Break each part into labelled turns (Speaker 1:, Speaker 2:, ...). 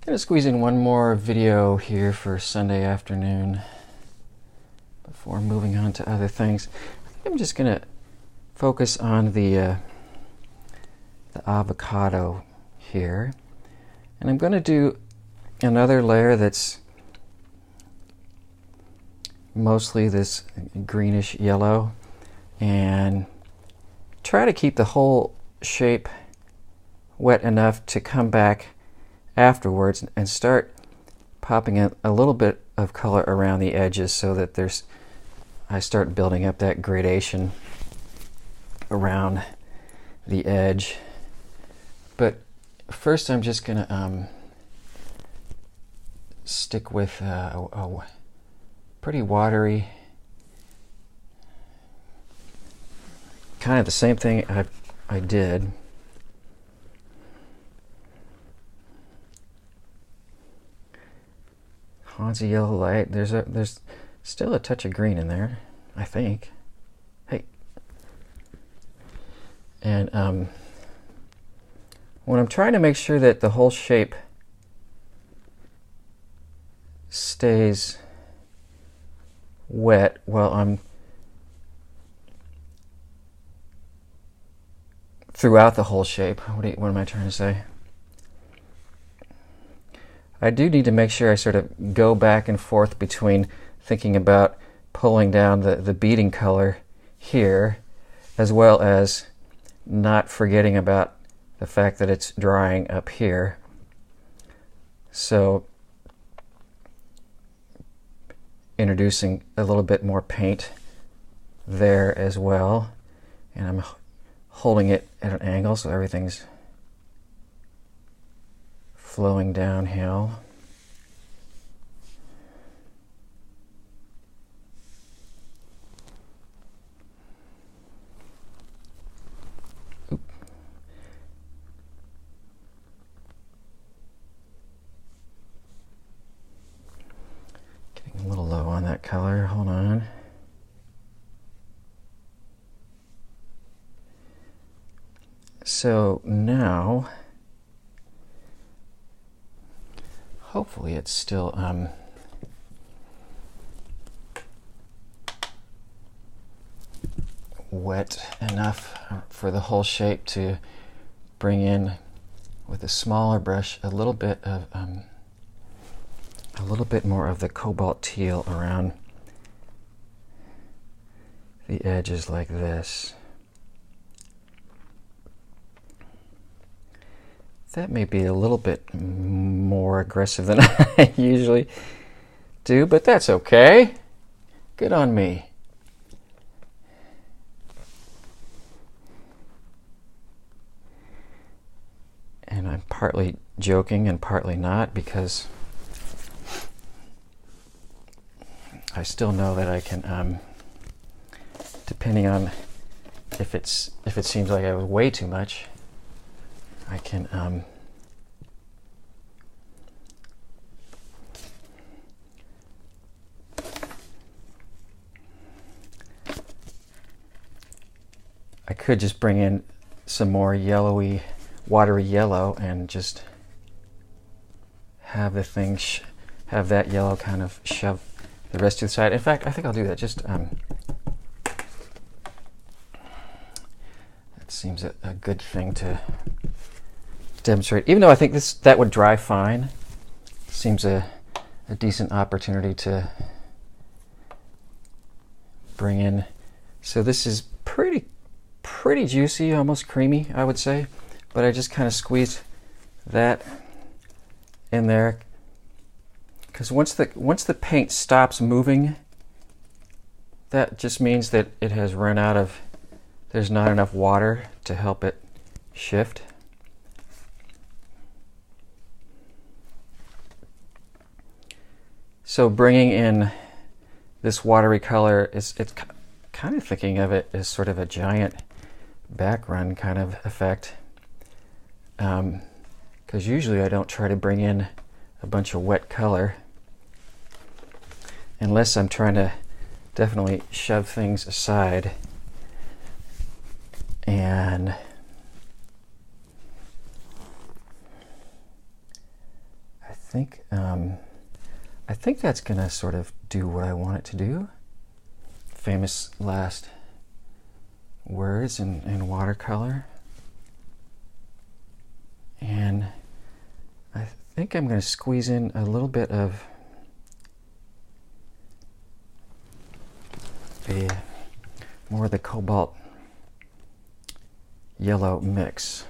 Speaker 1: Gonna squeeze in one more video here for Sunday afternoon before moving on to other things. I'm just gonna focus on the avocado here, and I'm gonna do another layer that's mostly this greenish yellow, and try to keep the whole shape wet enough to come back afterwards and start popping a little bit of color around the edges so that I start building up that gradation around the edge. But first I'm just gonna stick with a pretty watery, kind of the same thing I did. Hansa yellow light. There's still a touch of green in there, I think. Hey. And when I'm trying to make sure that the whole shape stays wet while I'm throughout the whole shape. What am I trying to say? I do need to make sure I sort of go back and forth between thinking about pulling down the beading color here, as well as not forgetting about the fact that it's drying up here. So introducing a little bit more paint there as well, and I'm holding it at an angle so everything's flowing downhill. Oop. Getting a little low on that color, hold on. So now hopefully it's still wet enough for the whole shape to bring in with a smaller brush a little bit more of the cobalt teal around the edges like this. That may be a little bit more aggressive than I usually do, but that's okay. Good on me. And I'm partly joking and partly not, because I still know that I can, depending on if it seems like I was way too much, I can I could just bring in some more yellowy, watery yellow and just have the thing have that yellow kind of shove the rest to the side. In fact, I think I'll do that. Just that seems a good thing to demonstrate, even though I think that would dry fine. Seems a decent opportunity to bring in. So this is pretty juicy, almost creamy, I would say, but I just kind of squeezed that in there, because once the paint stops moving, that just means that it has run out of, there's not enough water to help it shift. So bringing in this watery color, it's kind of thinking of it as sort of a giant background kind of effect, because usually I don't try to bring in a bunch of wet color unless I'm trying to definitely shove things aside. And I think that's gonna sort of do what I want it to do. Famous last words in watercolor. And I think I'm going to squeeze in a little bit of more of the cobalt yellow mix.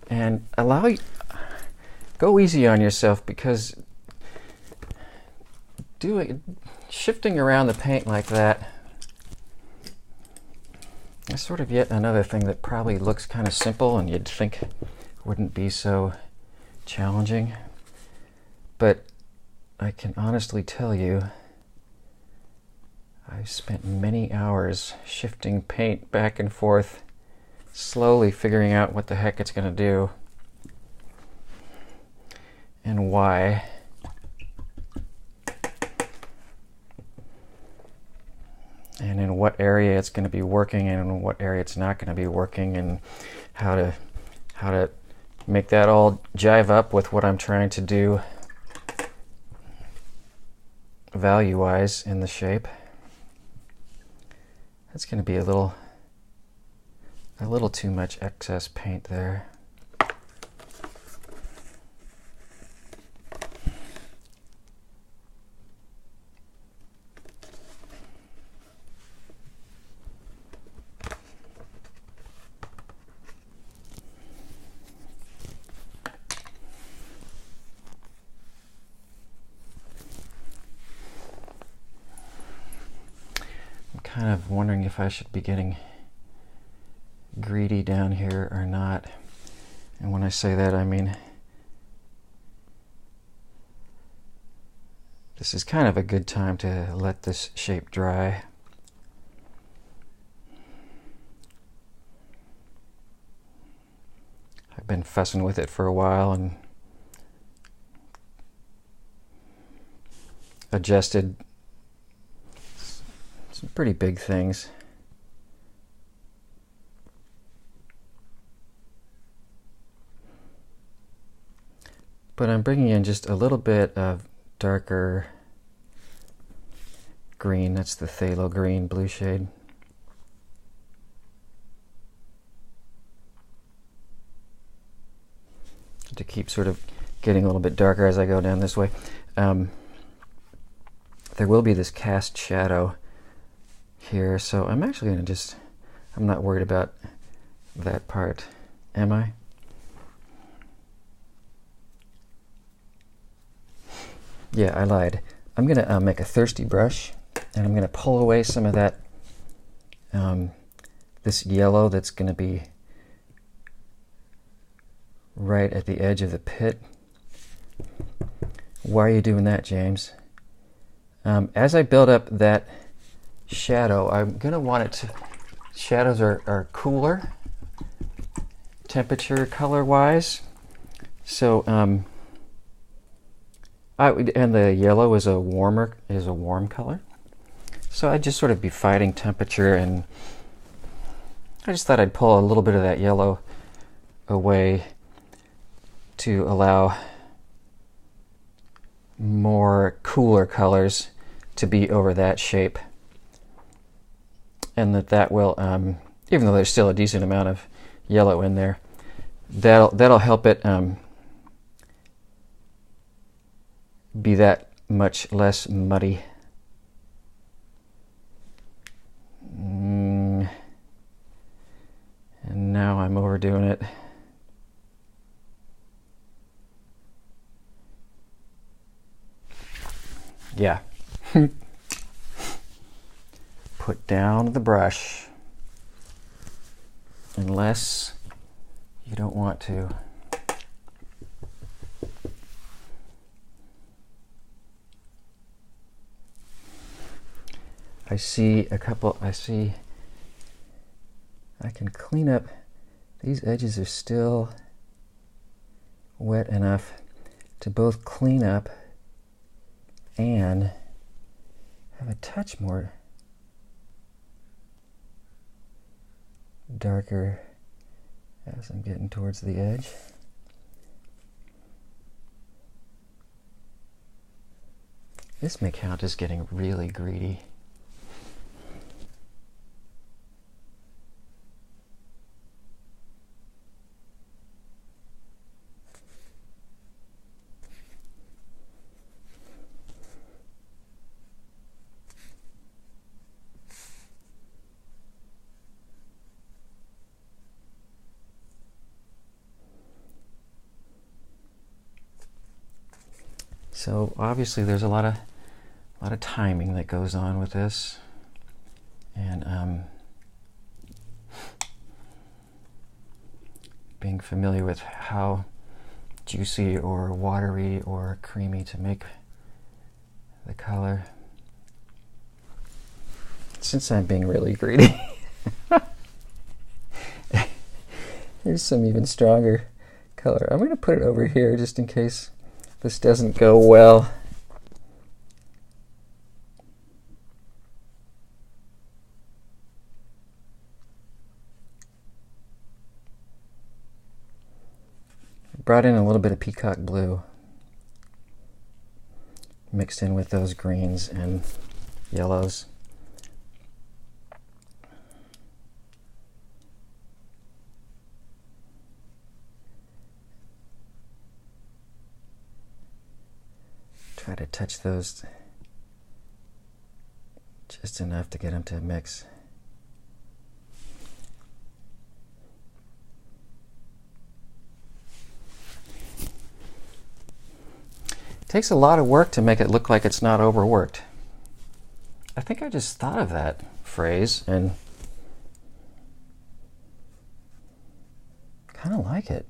Speaker 1: And go easy on yourself, because shifting around the paint like that is sort of yet another thing that probably looks kind of simple and you'd think wouldn't be so challenging. But I can honestly tell you, I've spent many hours shifting paint back and forth, slowly figuring out what the heck it's going to do and why. And in what area it's going to be working and in what area it's not going to be working, and how to make that all jive up with what I'm trying to do value-wise in the shape. That's going to be a little too much excess paint there. I'm kind of wondering if I should be getting greedy down here or not. And when I say that, I mean this is kind of a good time to let this shape dry. I've been fussing with it for a while and adjusted some pretty big things. But I'm bringing in just a little bit of darker green. That's the phthalo green blue shade. To keep sort of getting a little bit darker as I go down this way. There will be this cast shadow here, so I'm actually going to I'm not worried about that part, am I? Yeah, I lied. I'm going to make a thirsty brush, and I'm going to pull away some of that, this yellow that's going to be right at the edge of the pit. Why are you doing that, James? As I build up that shadow, I'm going to want it to... Shadows are cooler, temperature, color-wise. So, and the yellow is a warm color. So I'd just sort of be fighting temperature, and I just thought I'd pull a little bit of that yellow away to allow more cooler colors to be over that shape. And that will, even though there's still a decent amount of yellow in there, that'll help it be that much less muddy. And now I'm overdoing it. Yeah. Put down the brush unless you don't want to. I see I can clean up. These edges are still wet enough to both clean up and have a touch more darker as I'm getting towards the edge. This mid-count is getting really greedy. So obviously there's a lot of timing that goes on with this, and being familiar with how juicy or watery or creamy to make the color. Since I'm being really greedy, here's some even stronger color. I'm going to put it over here just in case this doesn't go well. Brought in a little bit of peacock blue mixed in with those greens and yellows. Try to touch those just enough to get them to mix. It takes a lot of work to make it look like it's not overworked. I think I just thought of that phrase and kind of like it.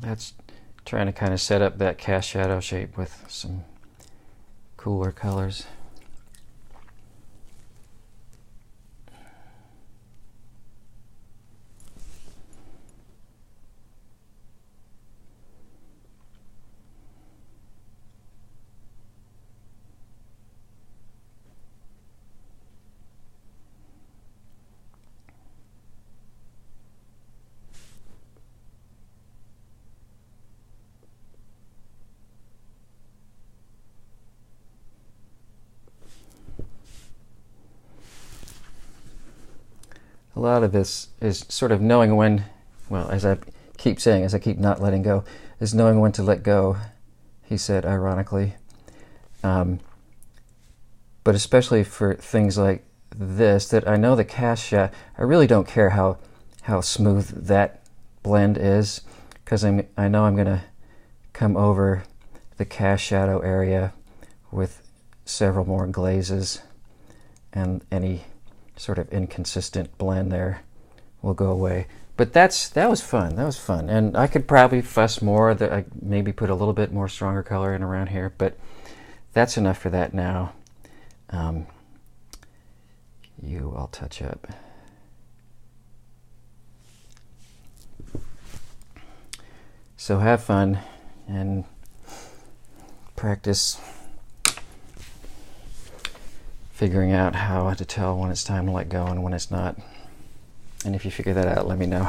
Speaker 1: That's trying to kind of set up that cast shadow shape with some cooler colors. A lot of this is sort of knowing when, well, as I keep saying, as I keep not letting go, is knowing when to let go, he said ironically. But especially for things like this, that I know the cast shadow, I really don't care how smooth that blend is, because I know I'm going to come over the cast shadow area with several more glazes, and any sort of inconsistent blend there will go away. But that was fun. That was fun. And I could probably fuss more. I maybe put a little bit more stronger color in around here, but that's enough for that now. You I'll touch up. So have fun and practice figuring out how to tell when it's time to let go and when it's not. And if you figure that out, let me know.